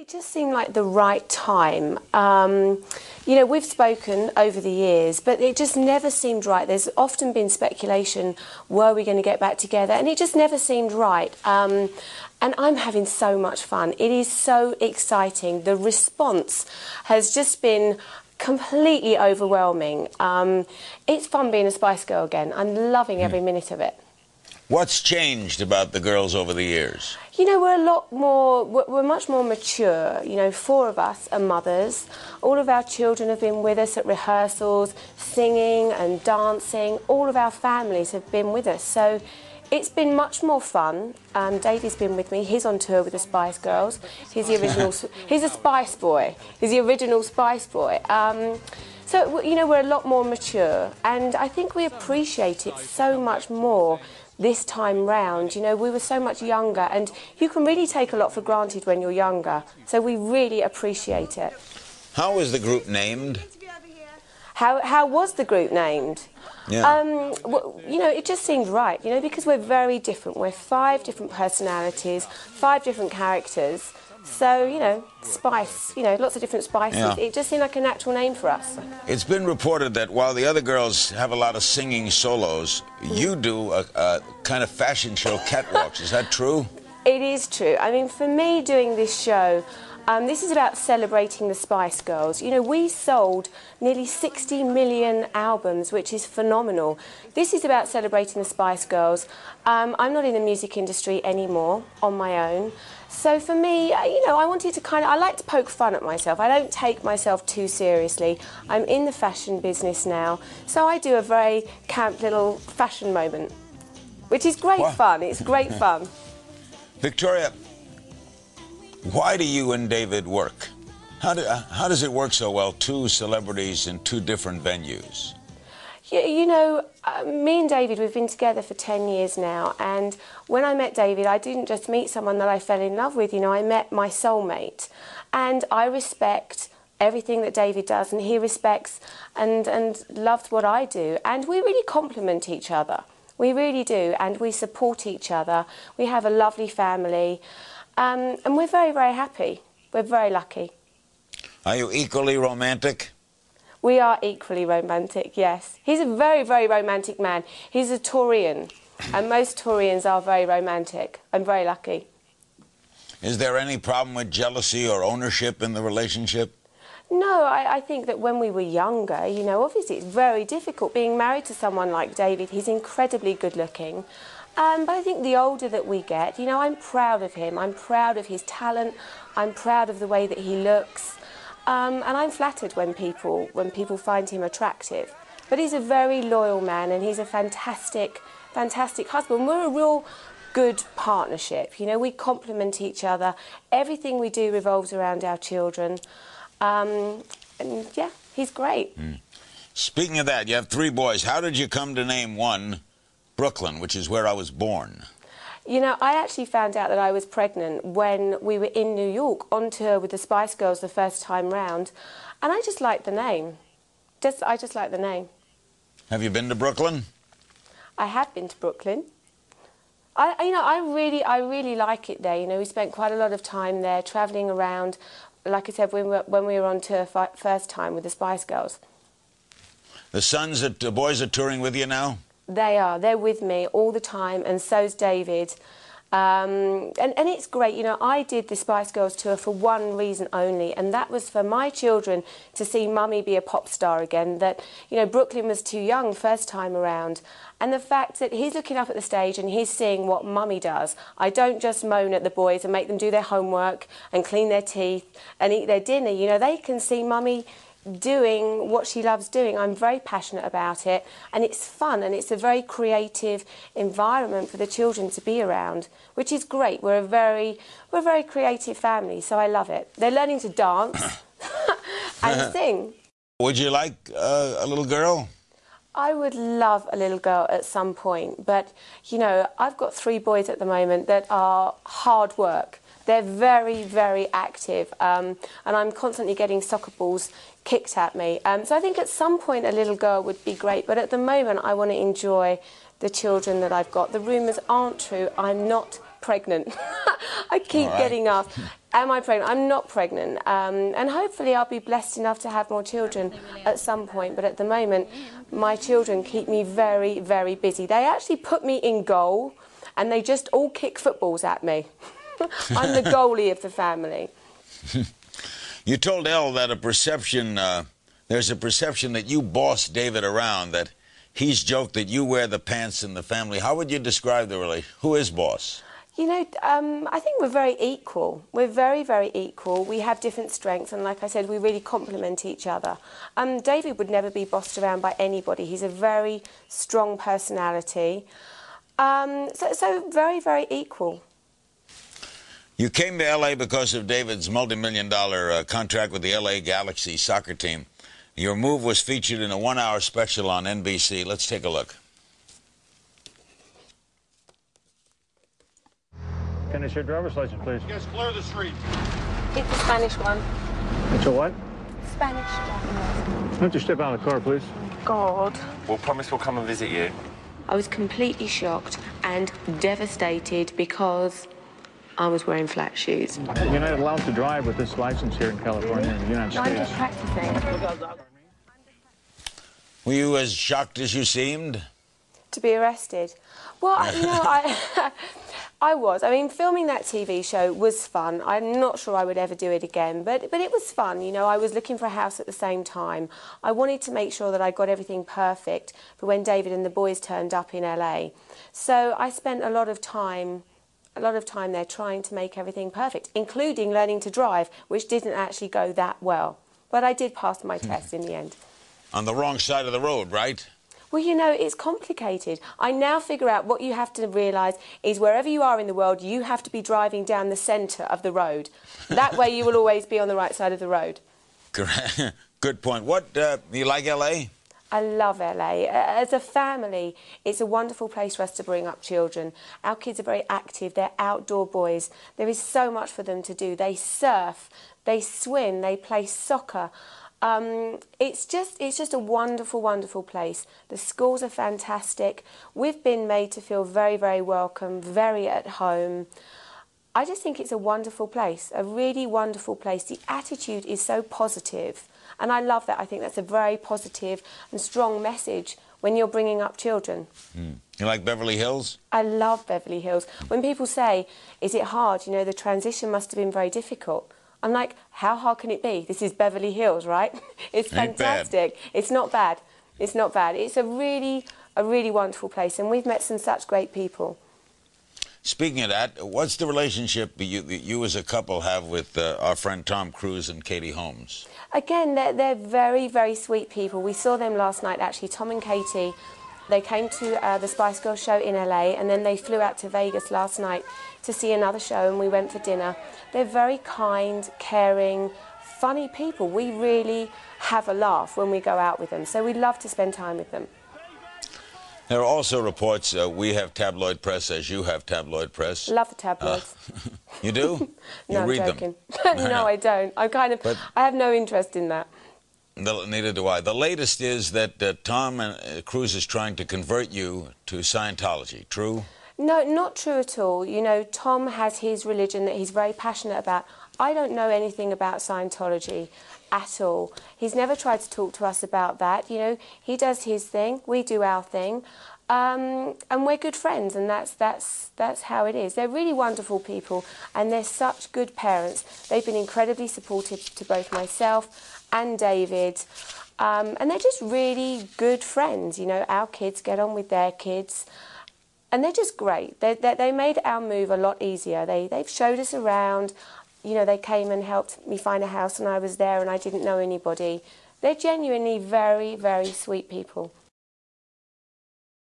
It just seemed like the right time. You know, we've spoken over the years, but it just never seemed right. There's often been speculation, were we going to get back together? And it just never seemed right. And I'm having so much fun. It is so exciting. The response has just been completely overwhelming. It's fun being a Spice Girl again. I'm loving every minute of it. What's changed about the girls over the years? You know, we're much more mature. You know, 4 of us are mothers. All of our children have been with us at rehearsals, singing and dancing. All of our families have been with us. So it's been much more fun. Davey's been with me. He's on tour with the Spice Girls. He's the original, he's a Spice Boy. He's the original Spice Boy. So, you know, we're a lot more mature. And I think we appreciate it so much more this time round. You know, we were so much younger, and you can really take a lot for granted when you're younger. So we really appreciate it. How was the group named? How was the group named? Yeah. Well, you know, it just seemed right, you know, because we're very different. We're 5 different personalities, 5 different characters. So, you know, spice, you know, lots of different spices. Yeah. It just seemed like a natural name for us. It's been reported that while the other girls have a lot of singing solos, you do a kind of fashion show catwalks. Is that true? It is true. I mean, for me doing this show, this is about celebrating the Spice Girls. You know, we sold nearly 60 million albums, which is phenomenal. This is about celebrating the Spice Girls. I'm not in the music industry anymore on my own. So for me, you know, I wanted to I like to poke fun at myself. I don't take myself too seriously. I'm in the fashion business now. So I do a very camp little fashion moment, which is great fun. It's great fun. Victoria, why do you and David work? How does it work so well, 2 celebrities in 2 different venues? You know, me and David, we've been together for 10 years now, and when I met David, I didn't just meet someone that I fell in love with, you know, I met my soulmate. And I respect everything that David does, and he respects and loves what I do. And we really complement each other. We really do, and we support each other. We have a lovely family, and we're very, very happy. We're very lucky. Are you equally romantic? We are equally romantic, yes. He's a very, very romantic man. He's a Taurian, and most Taurians are very romantic. I'm very lucky. Is there any problem with jealousy or ownership in the relationship? No, I think that when we were younger, you know, obviously it's very difficult being married to someone like David. He's incredibly good looking. But I think the older that we get, you know, I'm proud of him. I'm proud of his talent. I'm proud of the way that he looks. And I'm flattered when people find him attractive. But he's a very loyal man, and he's a fantastic, fantastic husband. We're a real good partnership. You know, we complement each other. Everything we do revolves around our children. And yeah, he's great. Speaking of that, you have 3 boys. How did you come to name one Brooklyn, which is where I was born? You know, I actually found out that I was pregnant when we were in New York on tour with the Spice Girls the first time round, and I just liked the name. I just like the name. Have you been to Brooklyn? I have been to Brooklyn. I really like it there. You know, we spent quite a lot of time there, travelling around. Like I said, when we were on tour first time with the Spice Girls. The boys are touring with you now? They are. They're with me all the time, and so's David. And it's great. You know, I did the Spice Girls tour for one reason only, and that was for my children to see Mummy be a pop star again. That, you know, Brooklyn was too young first time around. And the fact that he's looking up at the stage and he's seeing what Mummy does. I don't just moan at the boys and make them do their homework and clean their teeth and eat their dinner. You know, they can see Mummy doing what she loves doing. I'm very passionate about it, and it's fun, and it's a very creative environment for the children to be around, which is great. We're a very creative family, so I love it. They're learning to dance and sing. Would you like a little girl? I would love a little girl at some point, but, you know, I've got 3 boys at the moment that are hard work. They're very, very active, and I'm constantly getting soccer balls kicked at me. So I think at some point a little girl would be great, but at the moment I want to enjoy the children that I've got. The rumours aren't true. I'm not pregnant. I keep getting asked, am I pregnant? I'm not pregnant. And hopefully I'll be blessed enough to have more children at some point. But at the moment, my children keep me very, very busy. They actually put me in goal and they just all kick footballs at me. I'm the goalie of the family. You told Elle that there's a perception that you boss David around, that he's joked that you wear the pants in the family. How would you describe the relationship? Who is boss? You know, I think we're very equal. We're very, very equal. We have different strengths, and like I said, we really complement each other. David would never be bossed around by anybody. He's a very strong personality. So very, very equal. You came to L.A. because of David's multi-million-dollar contract with the L.A. Galaxy soccer team. Your move was featured in a one-hour special on NBC. Let's take a look. Can I see your driver's license, please? Yes, clear the street. It's the Spanish one. It's a what? Spanish one. Why don't you step out of the car, please? God. We'll promise we'll come and visit you. I was completely shocked and devastated because I was wearing flat shoes. You're not allowed to drive with this license here in California, in the United States. I'm just practicing. Were you as shocked as you seemed? To be arrested? Well, you know, I was. I mean, filming that TV show was fun. I'm not sure I would ever do it again, but it was fun. You know, I was looking for a house at the same time. I wanted to make sure that I got everything perfect for when David and the boys turned up in LA. So I spent a lot of time there trying to make everything perfect, including learning to drive, which didn't actually go that well. But I did pass my test in the end. On the wrong side of the road, right? Well, you know, it's complicated. I now figure out what you have to realise is wherever you are in the world, you have to be driving down the centre of the road. That way you will always be on the right side of the road. Good point. What, you like L.A.? I love LA. As a family, it's a wonderful place for us to bring up children. Our kids are very active. They're outdoor boys. There is so much for them to do. They surf, they swim, they play soccer. It's just a wonderful, wonderful place. The schools are fantastic. We've been made to feel very, very welcome, very at home. I just think it's a wonderful place, a really wonderful place. The attitude is so positive, and I love that. I think that's a very positive and strong message when you're bringing up children. You like Beverly Hills? I love Beverly Hills. When people say, is it hard? You know, the transition must have been very difficult. I'm like, how hard can it be? This is Beverly Hills, right? It's fantastic. It's not bad. It's not bad. It's a really wonderful place, and we've met some such great people. Speaking of that, what's the relationship you as a couple have with our friend Tom Cruise and Katie Holmes? Again, they're very, very sweet people. We saw them last night, actually, Tom and Katie. They came to the Spice Girls show in LA, and then they flew out to Vegas last night to see another show, and we went for dinner. They're very kind, caring, funny people. We really have a laugh when we go out with them, so we love to spend time with them. There are also reports we have tabloid press, as you have tabloid press. Love the tabloids. You do? No, you read I'm joking. them? No, I don't. I have no interest in that. Neither do I. The latest is that Tom Cruise is trying to convert you to Scientology. True? No, not true at all. You know, Tom has his religion that he's very passionate about. I don't know anything about Scientology at all. He's never tried to talk to us about that. You know, he does his thing, we do our thing, and we're good friends, and that's how it is. They're really wonderful people, and they're such good parents. They've been incredibly supportive to both myself and David, and they're just really good friends. You know, our kids get on with their kids. And they're just great. They made our move a lot easier. They've showed us around. You know, they came and helped me find a house, and I was there and I didn't know anybody. They're genuinely very, very sweet people.